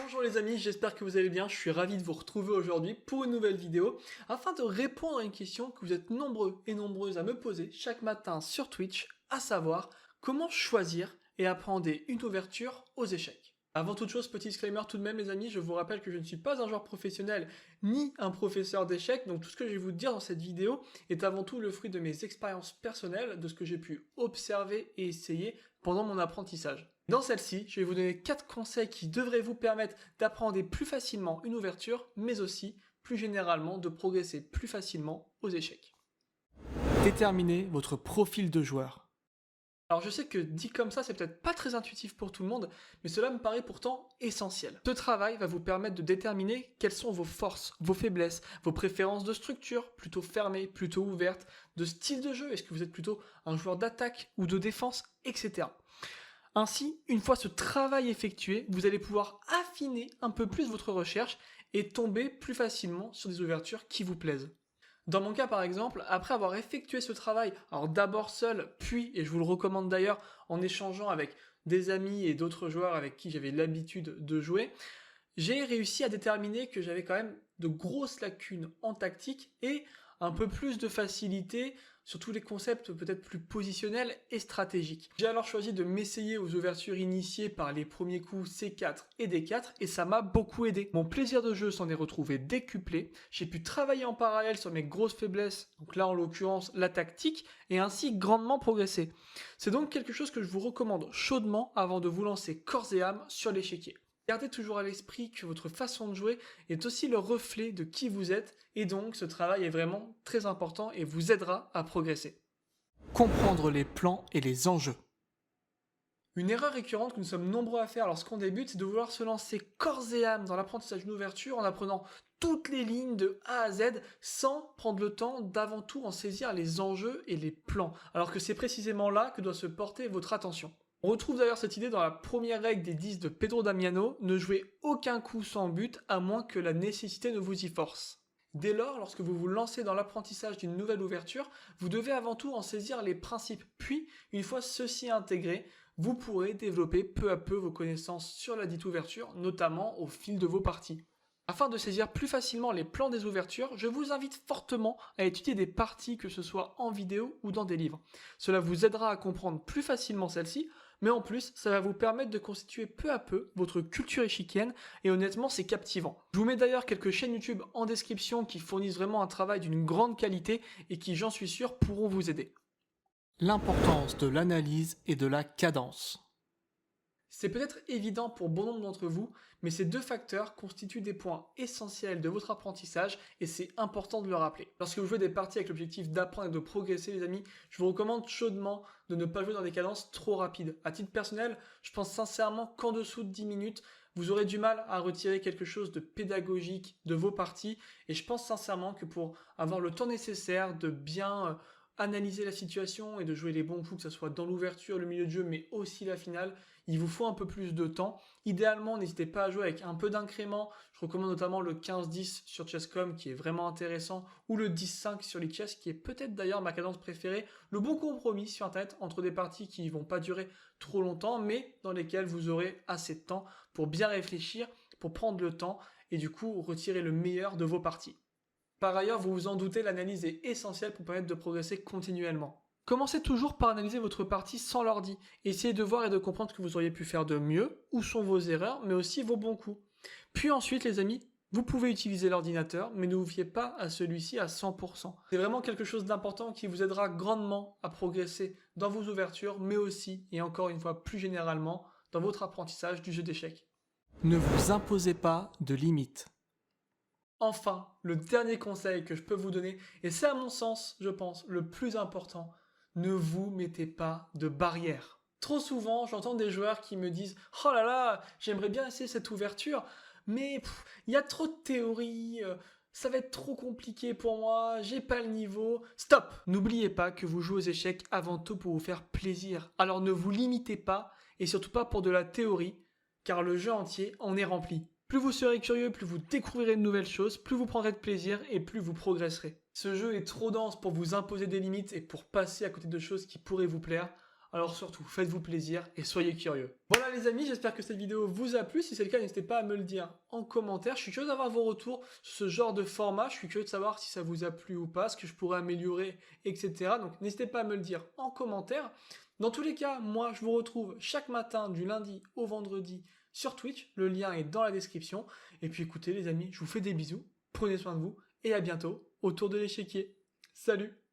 Bonjour les amis, j'espère que vous allez bien, je suis ravi de vous retrouver aujourd'hui pour une nouvelle vidéo afin de répondre à une question que vous êtes nombreux et nombreuses à me poser chaque matin sur Twitch, à savoir comment choisir et appréhender une ouverture aux échecs. Avant toute chose, petit disclaimer tout de même les amis, je vous rappelle que je ne suis pas un joueur professionnel ni un professeur d'échecs, donc tout ce que je vais vous dire dans cette vidéo est avant tout le fruit de mes expériences personnelles, de ce que j'ai pu observer et essayer pendant mon apprentissage. Dans celle-ci, je vais vous donner 4 conseils qui devraient vous permettre d'apprendre plus facilement une ouverture, mais aussi, plus généralement, de progresser plus facilement aux échecs. Déterminez votre profil de joueur. Alors je sais que dit comme ça, c'est peut-être pas très intuitif pour tout le monde, mais cela me paraît pourtant essentiel. Ce travail va vous permettre de déterminer quelles sont vos forces, vos faiblesses, vos préférences de structure, plutôt fermée, plutôt ouverte, de style de jeu, est-ce que vous êtes plutôt un joueur d'attaque ou de défense, etc. Ainsi, une fois ce travail effectué, vous allez pouvoir affiner un peu plus votre recherche et tomber plus facilement sur des ouvertures qui vous plaisent. Dans mon cas par exemple, après avoir effectué ce travail, alors d'abord seul, puis, et je vous le recommande d'ailleurs, en échangeant avec des amis et d'autres joueurs avec qui j'avais l'habitude de jouer, j'ai réussi à déterminer que j'avais quand même de grosses lacunes en tactique et un peu plus de facilité sur tous les concepts peut-être plus positionnels et stratégiques. J'ai alors choisi de m'essayer aux ouvertures initiées par les premiers coups C4 et D4 et ça m'a beaucoup aidé. Mon plaisir de jeu s'en est retrouvé décuplé, j'ai pu travailler en parallèle sur mes grosses faiblesses, donc là en l'occurrence la tactique, et ainsi grandement progresser. C'est donc quelque chose que je vous recommande chaudement avant de vous lancer corps et âme sur l'échiquier. Gardez toujours à l'esprit que votre façon de jouer est aussi le reflet de qui vous êtes et donc ce travail est vraiment très important et vous aidera à progresser. Comprendre les plans et les enjeux. Une erreur récurrente que nous sommes nombreux à faire lorsqu'on débute, c'est de vouloir se lancer corps et âme dans l'apprentissage d'une ouverture en apprenant toutes les lignes de A à Z sans prendre le temps d'avant tout en saisir les enjeux et les plans, alors que c'est précisément là que doit se porter votre attention. On retrouve d'ailleurs cette idée dans la première règle des 10 de Pedro Damiano, ne jouez aucun coup sans but à moins que la nécessité ne vous y force. Dès lors, lorsque vous vous lancez dans l'apprentissage d'une nouvelle ouverture, vous devez avant tout en saisir les principes, puis, une fois ceux-ci intégrés, vous pourrez développer peu à peu vos connaissances sur la dite ouverture, notamment au fil de vos parties. Afin de saisir plus facilement les plans des ouvertures, je vous invite fortement à étudier des parties, que ce soit en vidéo ou dans des livres. Cela vous aidera à comprendre plus facilement celle-ci, mais en plus, ça va vous permettre de constituer peu à peu votre culture échiquienne, et honnêtement, c'est captivant. Je vous mets d'ailleurs quelques chaînes YouTube en description qui fournissent vraiment un travail d'une grande qualité et qui, j'en suis sûr, pourront vous aider. L'importance de l'analyse et de la cadence. C'est peut-être évident pour bon nombre d'entre vous, mais ces deux facteurs constituent des points essentiels de votre apprentissage et c'est important de le rappeler. Lorsque vous jouez des parties avec l'objectif d'apprendre et de progresser les amis, je vous recommande chaudement de ne pas jouer dans des cadences trop rapides. À titre personnel, je pense sincèrement qu'en dessous de 10 minutes, vous aurez du mal à retirer quelque chose de pédagogique de vos parties et je pense sincèrement que pour avoir le temps nécessaire de bien analyser la situation et de jouer les bons coups, que ce soit dans l'ouverture, le milieu de jeu, mais aussi la finale, il vous faut un peu plus de temps. Idéalement, n'hésitez pas à jouer avec un peu d'incrément. Je recommande notamment le 15-10 sur Chess.com qui est vraiment intéressant, ou le 10-5 sur Lichess qui est peut-être d'ailleurs ma cadence préférée. Le bon compromis sur Internet entre des parties qui ne vont pas durer trop longtemps, mais dans lesquelles vous aurez assez de temps pour bien réfléchir, pour prendre le temps et du coup retirer le meilleur de vos parties. Par ailleurs, vous vous en doutez, l'analyse est essentielle pour permettre de progresser continuellement. Commencez toujours par analyser votre partie sans l'ordi. Essayez de voir et de comprendre ce que vous auriez pu faire de mieux, où sont vos erreurs, mais aussi vos bons coups. Puis ensuite, les amis, vous pouvez utiliser l'ordinateur, mais ne vous fiez pas à celui-ci à 100%. C'est vraiment quelque chose d'important qui vous aidera grandement à progresser dans vos ouvertures, mais aussi, et encore une fois plus généralement, dans votre apprentissage du jeu d'échecs. Ne vous imposez pas de limites. Enfin, le dernier conseil que je peux vous donner, et c'est à mon sens, je pense, le plus important, ne vous mettez pas de barrières. Trop souvent, j'entends des joueurs qui me disent « Oh là là, j'aimerais bien essayer cette ouverture, mais il y a trop de théorie, ça va être trop compliqué pour moi, j'ai pas le niveau. » Stop! N'oubliez pas que vous jouez aux échecs avant tout pour vous faire plaisir. Alors ne vous limitez pas, et surtout pas pour de la théorie, car le jeu entier en est rempli. Plus vous serez curieux, plus vous découvrirez de nouvelles choses, plus vous prendrez de plaisir et plus vous progresserez. Ce jeu est trop dense pour vous imposer des limites et pour passer à côté de choses qui pourraient vous plaire. Alors surtout, faites-vous plaisir et soyez curieux. Voilà les amis, j'espère que cette vidéo vous a plu. Si c'est le cas, n'hésitez pas à me le dire en commentaire. Je suis curieux d'avoir vos retours sur ce genre de format. Je suis curieux de savoir si ça vous a plu ou pas, ce que je pourrais améliorer, etc. Donc n'hésitez pas à me le dire en commentaire. Dans tous les cas, moi je vous retrouve chaque matin du lundi au vendredi sur Twitch. Le lien est dans la description. Et puis écoutez les amis, je vous fais des bisous. Prenez soin de vous et à bientôt autour de l'échiquier. Salut!